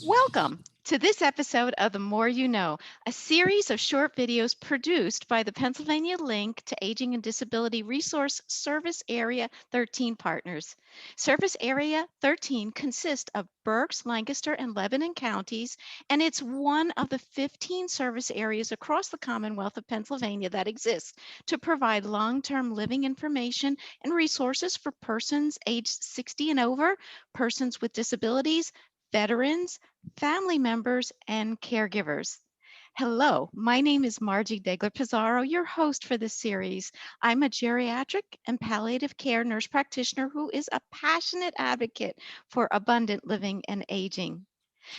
Welcome to this episode of The More You Know, a series of short videos produced by the Pennsylvania Link to Aging and Disability Resource Service Area 13 partners. Service Area 13 consists of Berks, Lancaster, and Lebanon counties, and it's one of the 15 service areas across the Commonwealth of Pennsylvania that exists to provide long-term living information and resources for persons aged 60 and over, persons with disabilities, veterans, family members, and caregivers. Hello, my name is Margie Degler-Pizarro, your host for this series. I'm a geriatric and palliative care nurse practitioner who is a passionate advocate for abundant living and aging.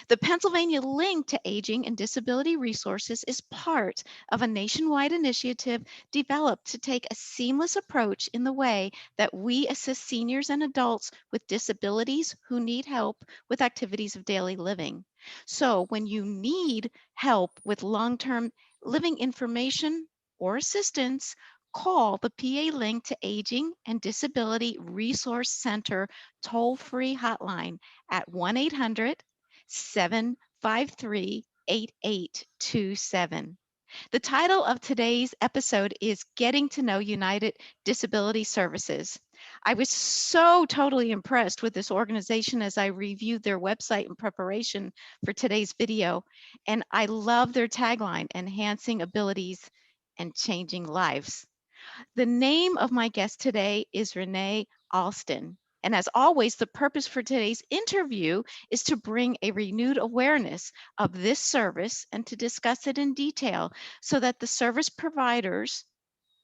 The Pennsylvania Link to Aging and Disability Resources is part of a nationwide initiative developed to take a seamless approach in the way that we assist seniors and adults with disabilities who need help with activities of daily living. So when you need help with long-term living information or assistance, call the PA Link to Aging and Disability Resource Center toll-free hotline at 1-800-753-8827. The title of today's episode is Getting to Know United Disability Services. I was so totally impressed with this organization as I reviewed their website in preparation for today's video, and I love their tagline, Enhancing Abilities and Changing Lives. The name of my guest today is Renee Alston. And as always, the purpose for today's interview is to bring a renewed awareness of this service and to discuss it in detail so that the service providers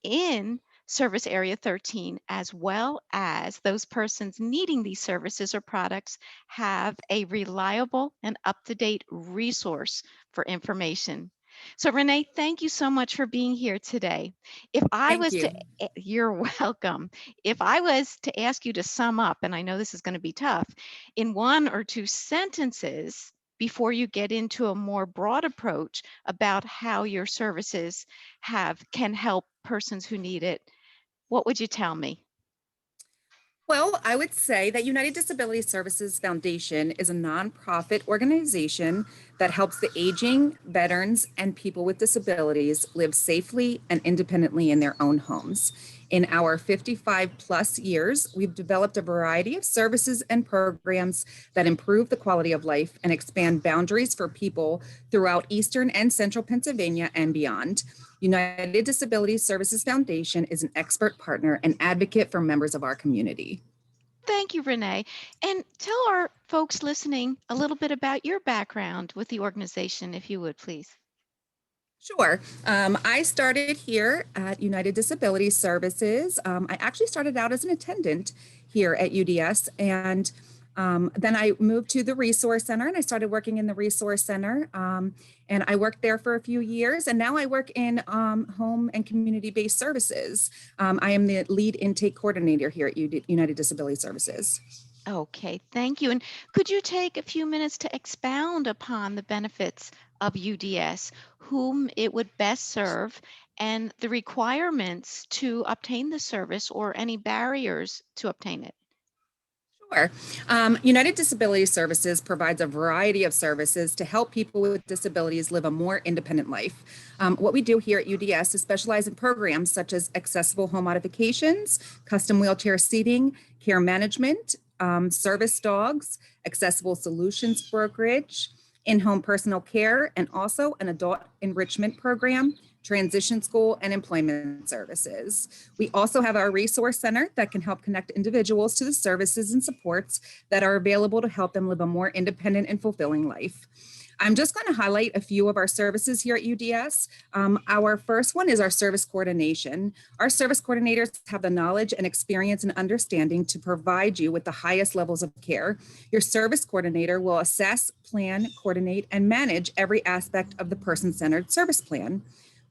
in Service Area 13, as well as those persons needing these services or products, have a reliable and up-to-date resource for information. So Renee, thank you so much for being here today. If I Thank was to, you. you're welcome. If I was to ask you to sum up, and I know this is going to be tough, in one or two sentences, before you get into a more broad approach about how your services can help persons who need it, what would you tell me? Well, I would say that United Disabilities Services Foundation is a nonprofit organization that helps the aging, veterans, and people with disabilities live safely and independently in their own homes. In our 55 plus years, we've developed a variety of services and programs that improve the quality of life and expand boundaries for people throughout Eastern and Central Pennsylvania and beyond. United Disabilities Services Foundation is an expert partner and advocate for members of our community. Thank you, Renee. And tell our folks listening a little bit about your background with the organization, if you would, please. Sure. I started here at United Disabilities Services. I actually started out as an attendant here at UDS, and then I moved to the Resource Center, and I started working in the Resource Center. And I worked there for a few years, and now I work in home and community-based services. I am the lead intake coordinator here at United Disability Services. Okay, thank you. And could you take a few minutes to expound upon the benefits of UDS, whom it would best serve, and the requirements to obtain the service or any barriers to obtain it? Sure. United Disability Services provides a variety of services to help people with disabilities live a more independent life. What we do here at UDS is specialize in programs such as accessible home modifications, custom wheelchair seating, care management, service dogs, accessible solutions brokerage, in-home personal care, and also an adult enrichment program, transition school, and employment services. We also have our resource center that can help connect individuals to the services and supports that are available to help them live a more independent and fulfilling life. I'm just going to highlight a few of our services here at UDS. Our first one is our service coordination. Our service coordinators have the knowledge and experience and understanding to provide you with the highest levels of care. Your service coordinator will assess, plan, coordinate, and manage every aspect of the person-centered service plan.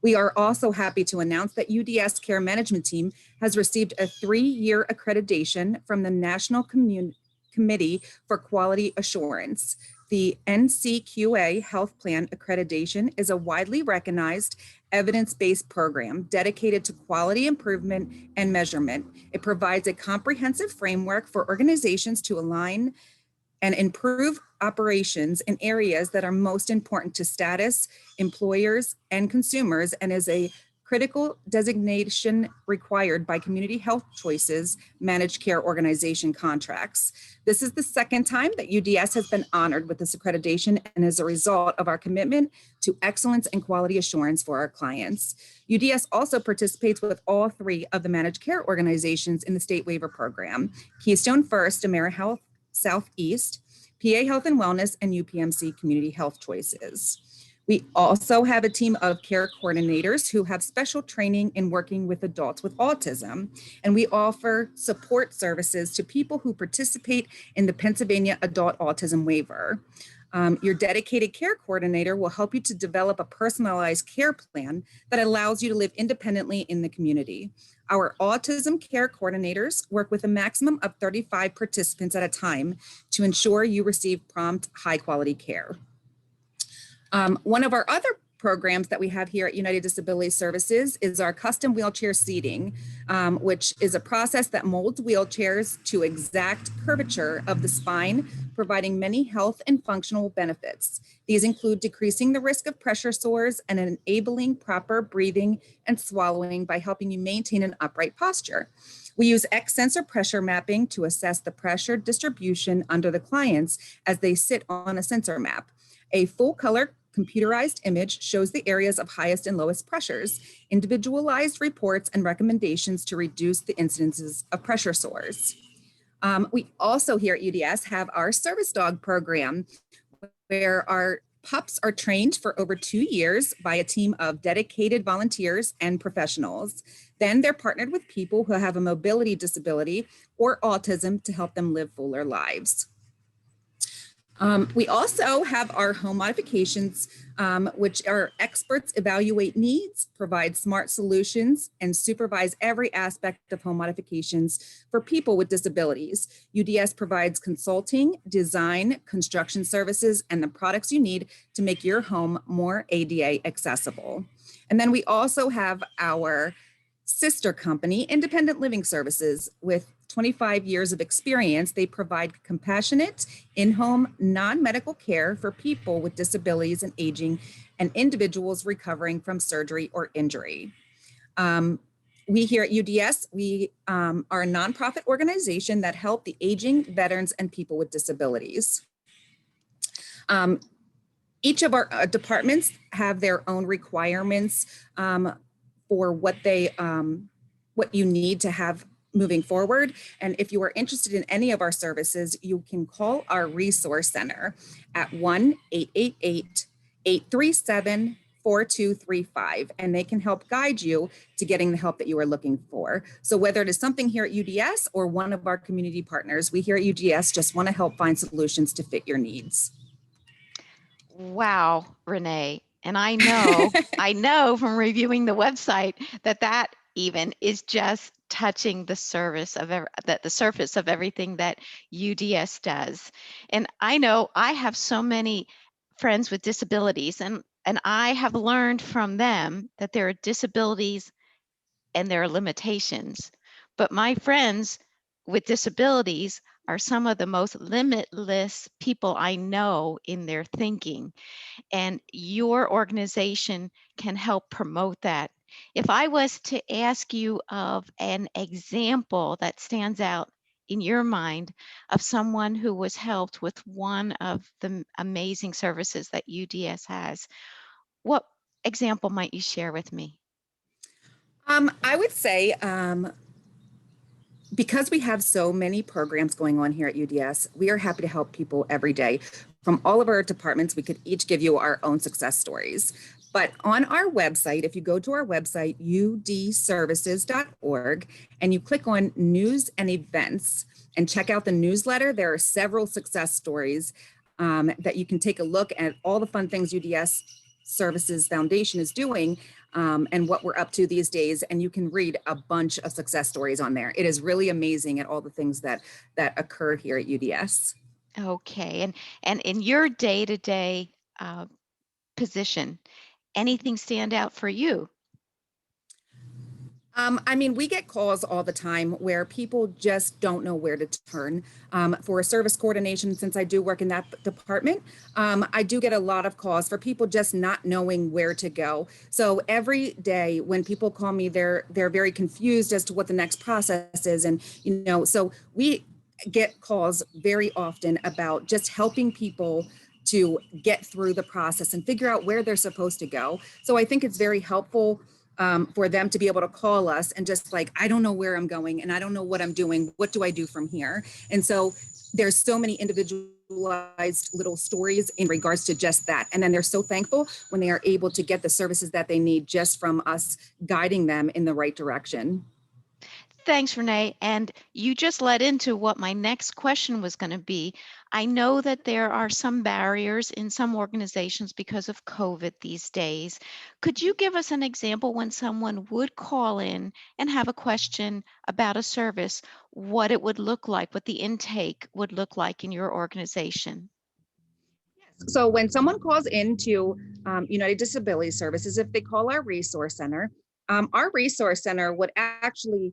We are also happy to announce that UDS Care Management Team has received a 3-year accreditation from the National Committee for Quality Assurance. The Ncqa Health Plan Accreditation is a widely recognized evidence-based program dedicated to quality improvement and measurement. It provides a comprehensive framework for organizations to align and improve operations in areas that are most important to status, employers, and consumers, and is a critical designation required by Community Health Choices managed care organization contracts. This is the second time that UDS has been honored with this accreditation and is a result of our commitment to excellence and quality assurance for our clients. UDS also participates with all three of the managed care organizations in the state waiver program: Keystone First, AmeriHealth Southeast, PA Health and Wellness, and UPMC Community Health Choices. We also have a team of care coordinators who have special training in working with adults with autism, and we offer support services to people who participate in the Pennsylvania Adult Autism Waiver. Your dedicated care coordinator will help you to develop a personalized care plan that allows you to live independently in the community. Our autism care coordinators work with a maximum of 35 participants at a time to ensure you receive prompt, high-quality care. One of our other programs that we have here at United Disabilities Services is our custom wheelchair seating, which is a process that molds wheelchairs to exact curvature of the spine, providing many health and functional benefits. These include decreasing the risk of pressure sores and enabling proper breathing and swallowing by helping you maintain an upright posture. We use X sensor pressure mapping to assess the pressure distribution under the clients as they sit on a sensor map. A full color computerized image shows the areas of highest and lowest pressures, individualized reports and recommendations to reduce the incidences of pressure sores. We also here at UDS have our service dog program, where our pups are trained for over 2 years by a team of dedicated volunteers and professionals. Then they're partnered with people who have a mobility disability or autism to help them live fuller lives. We also have our home modifications, which our experts evaluate needs, provide smart solutions, and supervise every aspect of home modifications for people with disabilities. UDS provides consulting, design, construction services, and the products you need to make your home more ADA accessible. And then we also have our sister company, Independent Living Services, with 25 years of experience. They provide compassionate, in-home, non-medical care for people with disabilities and aging and individuals recovering from surgery or injury. We here at UDS, we are a nonprofit organization that help the aging, veterans, and people with disabilities. Each of our departments have their own requirements for what you need to have moving forward. And if you are interested in any of our services, you can call our resource center at 1-888-837-4235, and they can help guide you to getting the help that you are looking for. So whether it is something here at UDS or one of our community partners, we here at UDS just want to help find solutions to fit your needs. Wow, Renee. And I know from reviewing the website that even is just touching the surface of everything that UDS does. And I know I have so many friends with disabilities, and I have learned from them that there are disabilities and there are limitations. But my friends with disabilities are some of the most limitless people I know in their thinking. And your organization can help promote that. If I was to ask you of an example that stands out in your mind of someone who was helped with one of the amazing services that UDS has, what example might you share with me? I would say, because we have so many programs going on here at UDS, we are happy to help people every day. From all of our departments, we could each give you our own success stories. But on our website, if you go to our website, udservices.org, and you click on news and events and check out the newsletter, there are several success stories that you can take a look at all the fun things UDS Services Foundation is doing and what we're up to these days. And you can read a bunch of success stories on there. It is really amazing at all the things that occur here at UDS. Okay, and in your day-to-day position, anything stand out for you? I mean, we get calls all the time where people just don't know where to turn for service coordination. Since I do work in that department, I do get a lot of calls for people just not knowing where to go. So every day when people call me, they're very confused as to what the next process is, and so we get calls very often about just helping people to get through the process and figure out where they're supposed to go. So I think it's very helpful for them to be able to call us and just like, I don't know where I'm going and I don't know what I'm doing. What do I do from here? And so there's so many individualized little stories in regards to just that. And then they're so thankful when they are able to get the services that they need just from us guiding them in the right direction. Thanks, Renee. And you just led into what my next question was going to be. I know that there are some barriers in some organizations because of COVID these days. Could you give us an example when someone would call in and have a question about a service, what it would look like, what the intake would look like in your organization? So when someone calls into United Disability Services, if they call our resource center would actually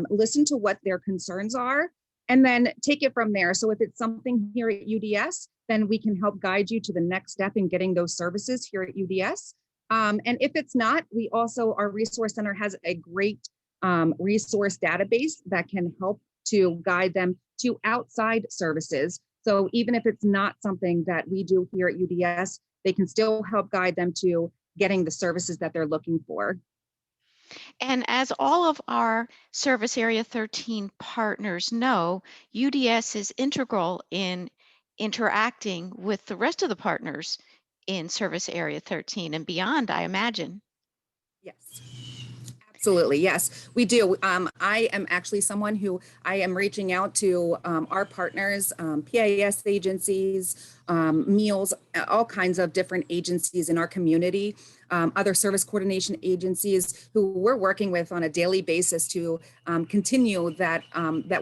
listen to what their concerns are and then take it from there. So if it's something here at UDS, then we can help guide you to the next step in getting those services here at UDS. And if it's not, our resource center has a great resource database that can help to guide them to outside services. So even if it's not something that we do here at UDS, they can still help guide them to getting the services that they're looking for. And as all of our Service Area 13 partners know, UDS is integral in interacting with the rest of the partners in Service Area 13 and beyond, I imagine. Yes. Absolutely, yes, we do. I am actually someone who I am reaching out to our partners, PAS agencies, meals, all kinds of different agencies in our community, other service coordination agencies who we're working with on a daily basis to continue that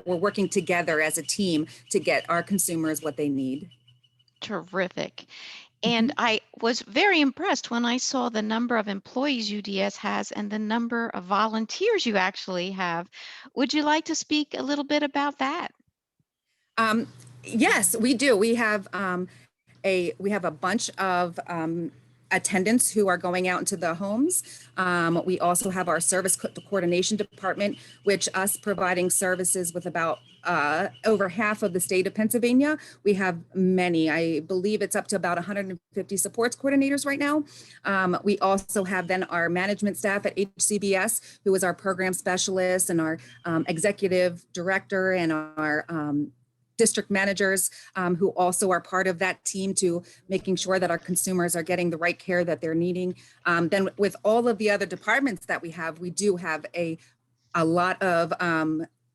we're working together as a team to get our consumers what they need. Terrific. And Mhm. I was very impressed when I saw the number of employees UDS has and the number of volunteers you actually have. Would you like to speak a little bit about that? Um, yes, we do. We have a bunch of attendants who are going out into the homes. We also have our coordination department, which us providing services with about over half of the state of Pennsylvania. We have many. I believe it's up to about 150 supports coordinators right now. We also have then our management staff at HCBS, who is our program specialist and our executive director and our district managers who also are part of that team to making sure that our consumers are getting the right care that they're needing. Then with all of the other departments that we do have a lot of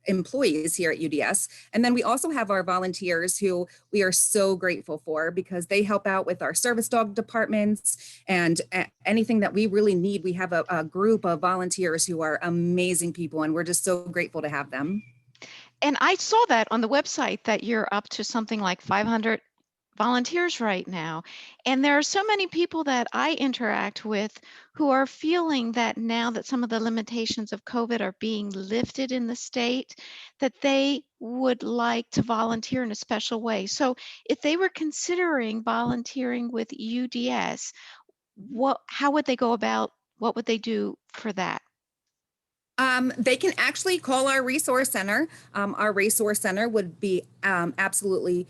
employees here at UDS. And then we also have our volunteers who we are so grateful for because they help out with our service dog departments and anything that we really need. We have a group of volunteers who are amazing people and we're just so grateful to have them. And I saw that on the website that you're up to something like 500 volunteers right now. And there are so many people that I interact with who are feeling that now that some of the limitations of COVID are being lifted in the state, that they would like to volunteer in a special way. So if they were considering volunteering with UDS, how would they go about, what would they do for that? They can actually call our resource center. Our resource center would be absolutely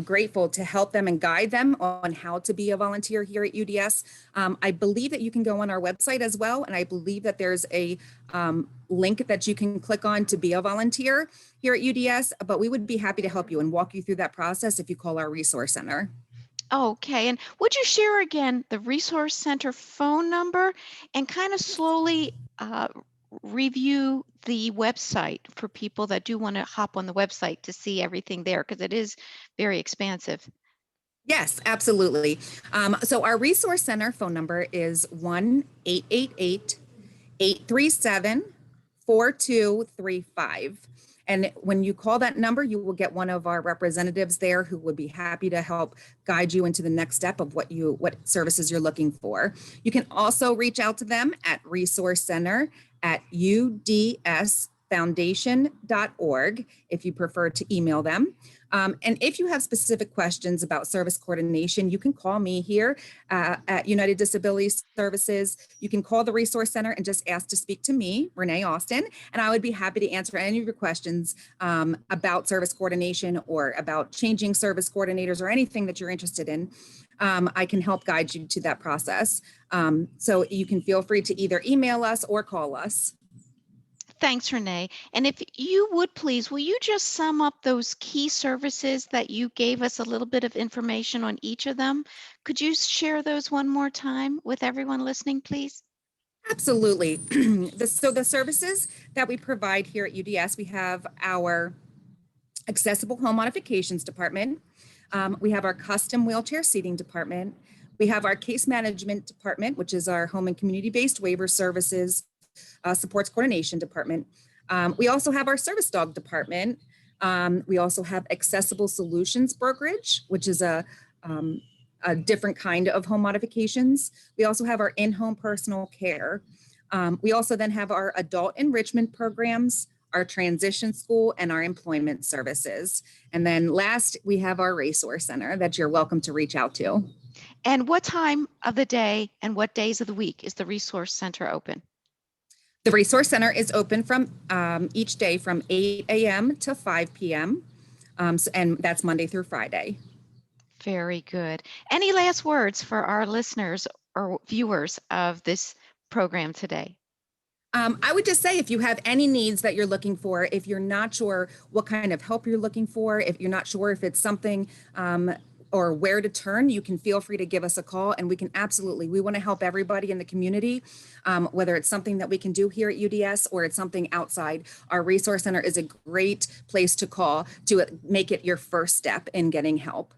grateful to help them and guide them on how to be a volunteer here at UDS. I believe that you can go on our website as well, and I believe that there's a link that you can click on to be a volunteer here at UDS, but we would be happy to help you and walk you through that process if you call our resource center. Okay, and would you share again the Resource Center phone number and kind of slowly review the website for people that do want to hop on the website to see everything there because it is very expansive? Yes, absolutely. So our resource center phone number is 1-888-837-4235. And when you call that number, you will get one of our representatives there who would be happy to help guide you into the next step of what services you're looking for. You can also reach out to them at Resource Center at udsfoundation.org if you prefer to email them. And if you have specific questions about service coordination, you can call me here at United Disabilities Services. You can call the Resource Center and just ask to speak to me, Renee Alston, and I would be happy to answer any of your questions about service coordination or about changing service coordinators or anything that you're interested in. I can help guide you to that process. So you can feel free to either email us or call us. Thanks, Renee. And if you would please, will you just sum up those key services that you gave us a little bit of information on each of them? Could you share those one more time with everyone listening, please? Absolutely. So the services that we provide here at UDS, we have our accessible home modifications department. We have our custom wheelchair seating department. We have our case management department, which is our home and community-based waiver services, supports coordination department. We also have our service dog department. We also have accessible solutions brokerage, which is a different kind of home modifications. We also have our in-home personal care. We also then have our adult enrichment programs, our transition school, and our employment services. And then last, we have our resource center that you're welcome to reach out to. And what time of the day and what days of the week is the Resource Center open? The Resource Center is open from each day from 8 a.m. to 5 p.m. And that's Monday through Friday. Very good. Any last words for our listeners or viewers of this program today? I would just say if you have any needs that you're looking for, if you're not sure what kind of help you're looking for, if you're not sure if it's something or where to turn, you can feel free to give us a call, and we want to help everybody in the community, whether it's something that we can do here at UDS or it's something outside. Our Resource Center is a great place to call to make it your first step in getting help.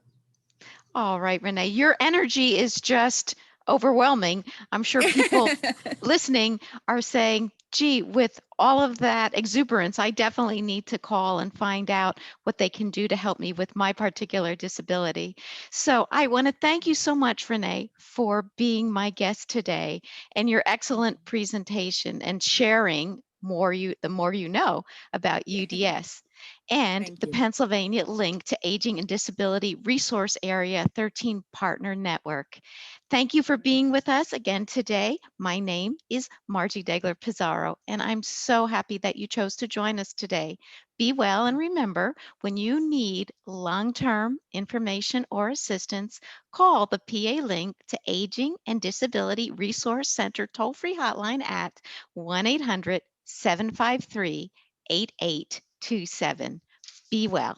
All right, Renee, your energy is just overwhelming. I'm sure people listening are saying, gee, with all of that exuberance, I definitely need to call and find out what they can do to help me with my particular disability. So I want to thank you so much, Renee, for being my guest today and your excellent presentation and sharing the more you know about UDS. And the Pennsylvania link to Aging and Disability Resource Area 13 Partner Network. Thank you for being with us again today. My name is Margie Degler Pizarro, and I'm so happy that you chose to join us today. Be well, and remember, when you need long-term information or assistance, call the PA link to Aging and Disability Resource Center toll-free hotline at 1-800-753-8827. Be well.